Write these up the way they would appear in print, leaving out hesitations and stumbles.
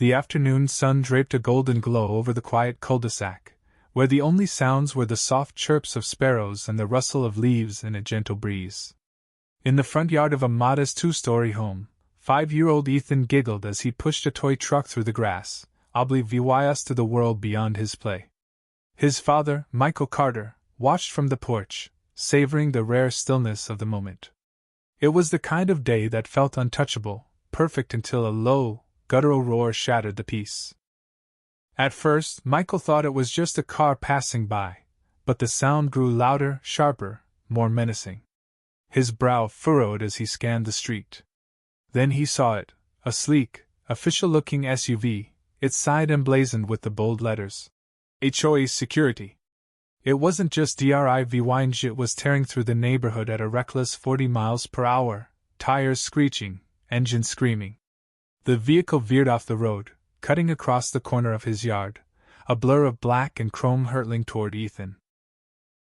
The afternoon sun draped a golden glow over the quiet cul-de-sac, where the only sounds were the soft chirps of sparrows and the rustle of leaves in a gentle breeze. In the front yard of a modest two-story home, 5-year-old Ethan giggled as he pushed a toy truck through the grass, oblivious to the world beyond his play. His father, Michael Carter, watched from the porch, savoring the rare stillness of the moment. It was the kind of day that felt untouchable, perfect until a low, guttural roar shattered the peace. At first, Michael thought it was just a car passing by, but the sound grew louder, sharper, more menacing. His brow furrowed as he scanned the street. Then he saw it, a sleek, official-looking SUV, its side emblazoned with the bold letters, HOA Security. It wasn't just DRIVY, it was tearing through the neighborhood at a reckless 40 miles per hour, tires screeching, engine screaming. The vehicle veered off the road, cutting across the corner of his yard, a blur of black and chrome hurtling toward Ethan.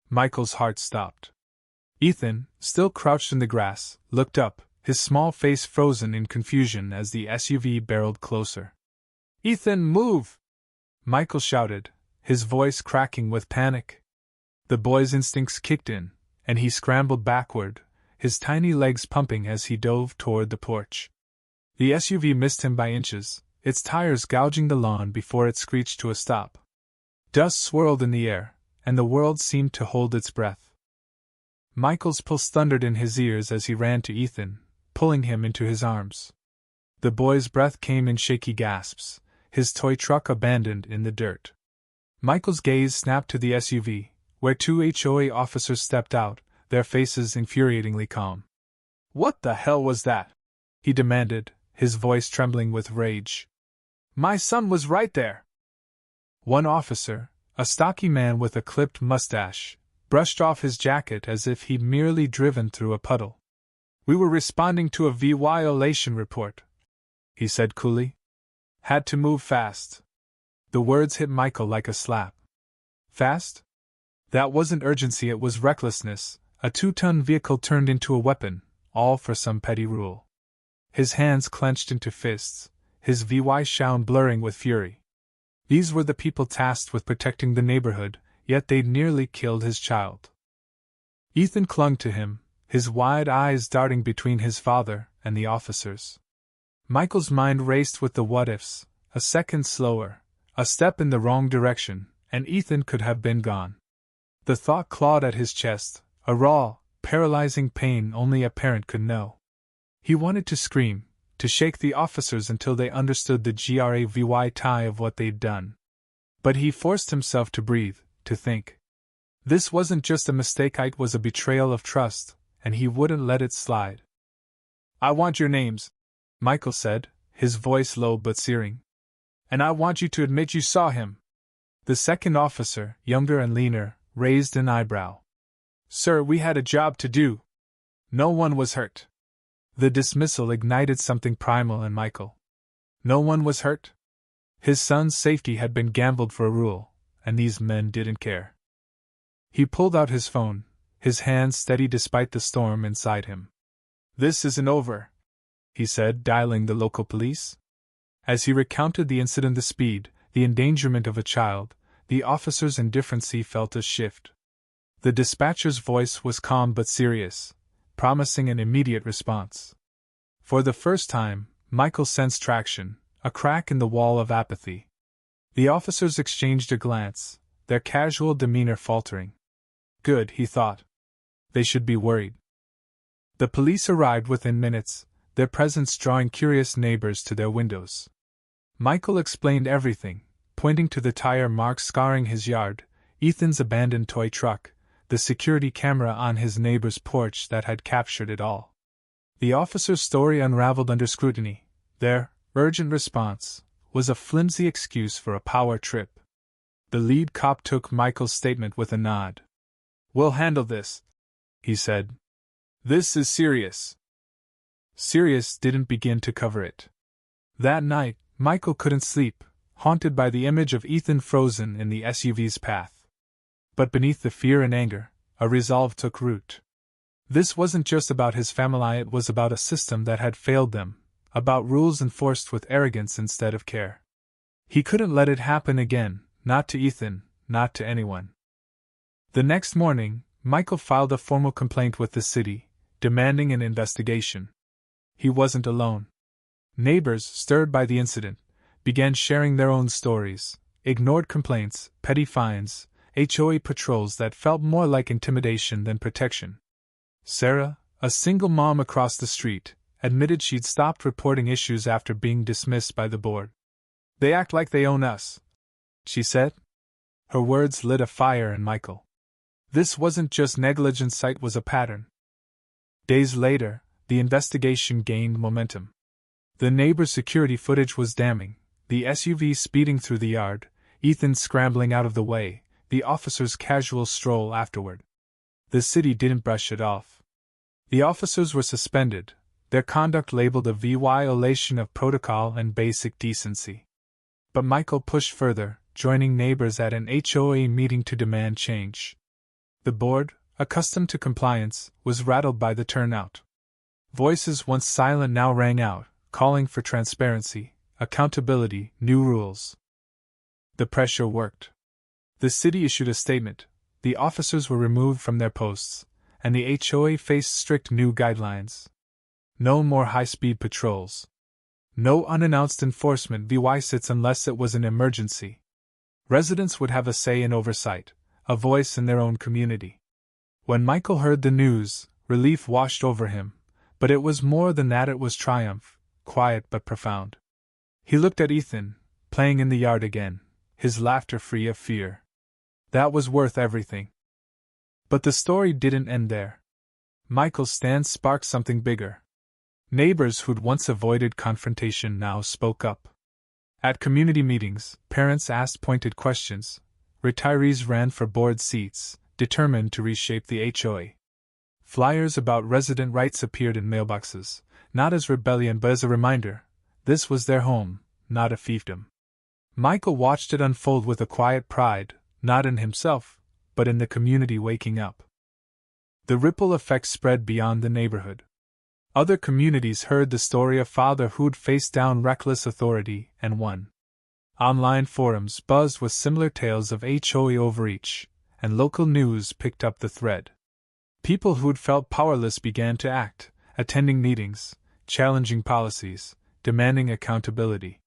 Michael's heart stopped. Ethan, still crouched in the grass, looked up, his small face frozen in confusion as the SUV barreled closer. "Ethan, move!" Michael shouted, his voice cracking with panic. The boy's instincts kicked in, and he scrambled backward, his tiny legs pumping as he dove toward the porch. The SUV missed him by inches, its tires gouging the lawn before it screeched to a stop. Dust swirled in the air, and the world seemed to hold its breath. Michael's pulse thundered in his ears as he ran to Ethan, pulling him into his arms. The boy's breath came in shaky gasps, his toy truck abandoned in the dirt. Michael's gaze snapped to the SUV, where 2 HOA officers stepped out, their faces infuriatingly calm. "What the hell was that?" he demanded, his voice trembling with rage. "My son was right there!" One officer, a stocky man with a clipped mustache, brushed off his jacket as if he'd merely driven through a puddle. "We were responding to a violation report," he said coolly. "Had to move fast." The words hit Michael like a slap. Fast? That wasn't urgency, it was recklessness, a 2-ton vehicle turned into a weapon, all for some petty rule. His hands clenched into fists, his VY shown blurring with fury. These were the people tasked with protecting the neighborhood, yet they'd nearly killed his child. Ethan clung to him, his wide eyes darting between his father and the officers. Michael's mind raced with the what-ifs, a second slower, a step in the wrong direction, and Ethan could have been gone. The thought clawed at his chest, a raw, paralyzing pain only a parent could know. He wanted to scream, to shake the officers until they understood the gravity of what they'd done. But he forced himself to breathe, to think. This wasn't just a mistake, it was a betrayal of trust, and he wouldn't let it slide. "I want your names," Michael said, his voice low but searing. "And I want you to admit you saw him." The second officer, younger and leaner, raised an eyebrow. "Sir, we had a job to do. No one was hurt." The dismissal ignited something primal in Michael. No one was hurt? His son's safety had been gambled for a rule, and these men didn't care. He pulled out his phone, his hands steady despite the storm inside him. "This isn't over," he said, dialing the local police. As he recounted the incident, the speed, the endangerment of a child, the officer's indifference felt a shift. The dispatcher's voice was calm but serious, promising an immediate response. For the first time, Michael sensed traction, a crack in the wall of apathy. The officers exchanged a glance, their casual demeanor faltering. Good, he thought. They should be worried. The police arrived within minutes, their presence drawing curious neighbors to their windows. Michael explained everything, pointing to the tire marks scarring his yard, Ethan's abandoned toy truck, the security camera on his neighbor's porch that had captured it all. The officer's story unraveled under scrutiny. Their urgent response was a flimsy excuse for a power trip. The lead cop took Michael's statement with a nod. "We'll handle this," he said. "This is serious." Serious didn't begin to cover it. That night, Michael couldn't sleep, haunted by the image of Ethan frozen in the SUV's path. But beneath the fear and anger, a resolve took root. This wasn't just about his family, it was about a system that had failed them, about rules enforced with arrogance instead of care. He couldn't let it happen again, not to Ethan, not to anyone. The next morning, Michael filed a formal complaint with the city, demanding an investigation. He wasn't alone. Neighbors, stirred by the incident, began sharing their own stories, ignored complaints, petty fines, HOA patrols that felt more like intimidation than protection. Sarah, a single mom across the street, admitted she'd stopped reporting issues after being dismissed by the board. "They act like they own us," she said. Her words lit a fire in Michael. This wasn't just negligence, it was a pattern. Days later, the investigation gained momentum. The neighbor's security footage was damning: the SUV speeding through the yard, Ethan scrambling out of the way, the officer's casual stroll afterward. The city didn't brush it off. The officers were suspended, their conduct labeled a violation of protocol and basic decency. But Michael pushed further, joining neighbors at an HOA meeting to demand change. The board, accustomed to compliance, was rattled by the turnout. Voices once silent now rang out, calling for transparency, accountability, new rules. The pressure worked. The city issued a statement, the officers were removed from their posts, and the HOA faced strict new guidelines. No more high-speed patrols. No unannounced enforcement visits unless it was an emergency. Residents would have a say in oversight, a voice in their own community. When Michael heard the news, relief washed over him, but it was more than that, it was triumph, quiet but profound. He looked at Ethan, playing in the yard again, his laughter free of fear. That was worth everything. But the story didn't end there. Michael's stand sparked something bigger. Neighbors who'd once avoided confrontation now spoke up. At community meetings, parents asked pointed questions, retirees ran for board seats, determined to reshape the HOA. Flyers about resident rights appeared in mailboxes, not as rebellion but as a reminder: this was their home, not a fiefdom. Michael watched it unfold with a quiet pride, not in himself, but in the community waking up. The ripple effect spread beyond the neighborhood. Other communities heard the story of father who'd faced down reckless authority and won. Online forums buzzed with similar tales of HOA overreach, and local news picked up the thread. People who'd felt powerless began to act, attending meetings, challenging policies, demanding accountability.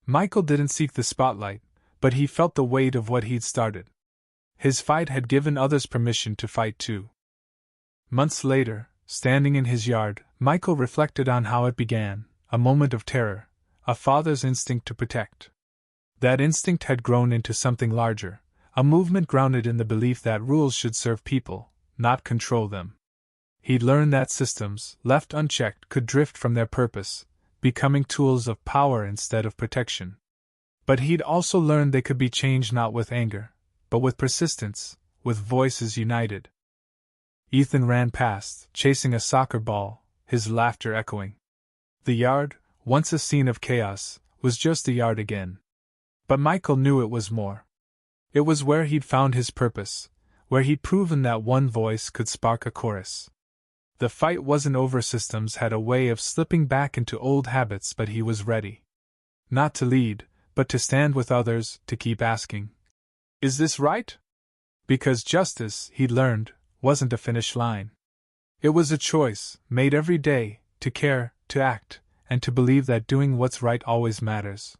Michael didn't seek the spotlight, but he felt the weight of what he'd started. His fight had given others permission to fight too. Months later, standing in his yard, Michael reflected on how it began: a moment of terror, a father's instinct to protect. That instinct had grown into something larger, a movement grounded in the belief that rules should serve people, not control them. He'd learned that systems, left unchecked, could drift from their purpose, becoming tools of power instead of protection. But he'd also learned they could be changed not with anger, but with persistence, with voices united. Ethan ran past, chasing a soccer ball, his laughter echoing. The yard, once a scene of chaos, was just a yard again. But Michael knew it was more. It was where he'd found his purpose, where he'd proven that one voice could spark a chorus. The fight wasn't over. Systems had a way of slipping back into old habits, but he was ready. Not to lead, but to stand with others, to keep asking, "Is this right?" Because justice, he'd learned, wasn't a finish line. It was a choice, made every day, to care, to act, and to believe that doing what's right always matters.